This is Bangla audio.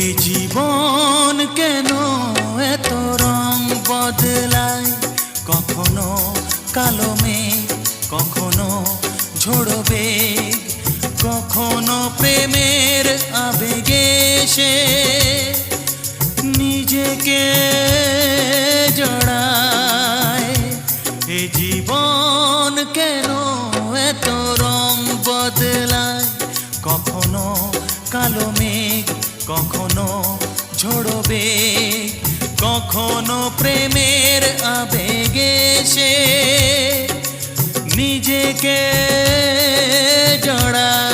এ জীবন কেন এত রং বদলায়, কখনো কালো মেঘ, কখনো ঝোড়ো বেগ, কখনো প্রেমের আবেগে সে নিজেকে জড়ায়। এ জীবন কেন এত রং বদলায়, কখনো কালো মেঘ, কখনো ঝোড়ো বেগ, কখনো প্রেমের আবেগে সে নিজেকে জড়ায়।